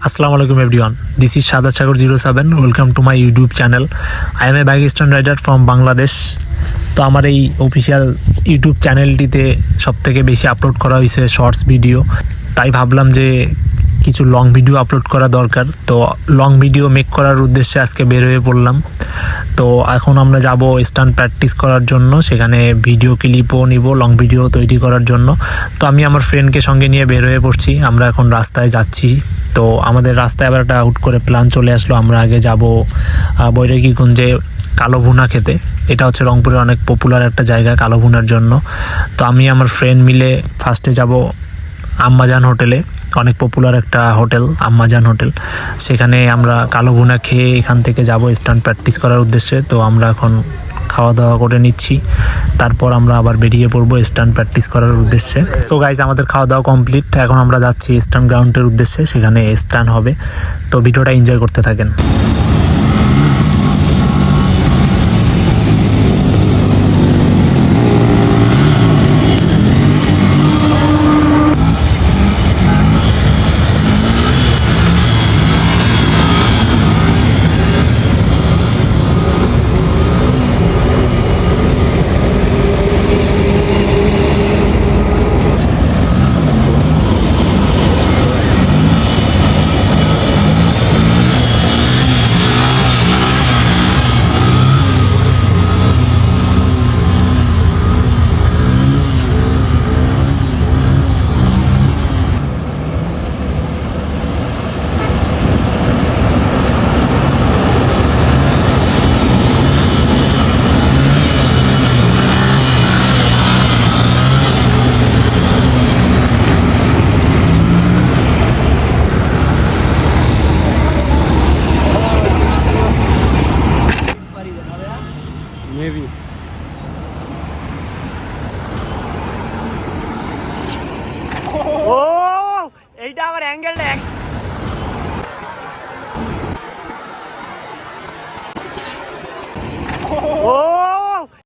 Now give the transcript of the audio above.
Assalamu alaikum everyone. This is Shadad Sagar 07. Welcome to my YouTube channel. I am a Pakistan rider from Bangladesh. তো আমার এই official YouTube চ্যানেলটিতে সবথেকে বেশি upload করা হয়েছে শর্টস ভিডিও। তাই ভাবলাম যে কিছু লং ভিডিও আপলোড করা দরকার। তো লং ভিডিও মেক করার উদ্দেশ্যে আজকে বের হয়ে পড়লাম। তো এখন আমরা যাব স্টান্ট প্র্যাকটিস করার জন্য, সেখানে ভিডিও ক্লিপও নিব লং ভিডিও তৈরি করার জন্য। তো আমি আমার ফ্রেন্ডকে সঙ্গে নিয়ে বের হয়ে পড়ছি। আমরা এখন রাস্তায় যাচ্ছি। তো আমাদের রাস্তায় আবার একটা হুট করে প্ল্যান চলে আসলো, আমরা আগে যাব বৈরাগীগঞ্জে কালো ভুনা খেতে। এটা হচ্ছে রংপুরের অনেক পপুলার একটা জায়গা কালো ভুনার জন্য। তো আমি আমার ফ্রেন্ড মিলে ফার্স্টে যাব আম্মাজান হোটেলে, অনেক পপুলার একটা হোটেল আম্মাজান হোটেল। সেখানে আমরা কালো ভুনা খেয়ে এখান থেকে যাব স্টান্ট প্র্যাকটিস করার উদ্দেশ্যে। তো আমরা এখন খাওয়া দাওয়া করে নিচ্ছি, তারপর আমরা আবার বেরিয়ে পড়বো স্টান্ট প্র্যাকটিস করার উদ্দেশ্যে। তো গাইজ, আমাদের খাওয়া দাওয়া কমপ্লিট, এখন আমরা যাচ্ছি স্টান্ট গ্রাউন্ডের উদ্দেশ্যে, সেখানে স্টান্ট হবে। তো ভিডিওটা এনজয় করতে থাকেন। Maybe. Oh, এইটা আবার অ্যাঙ্গেলটা ও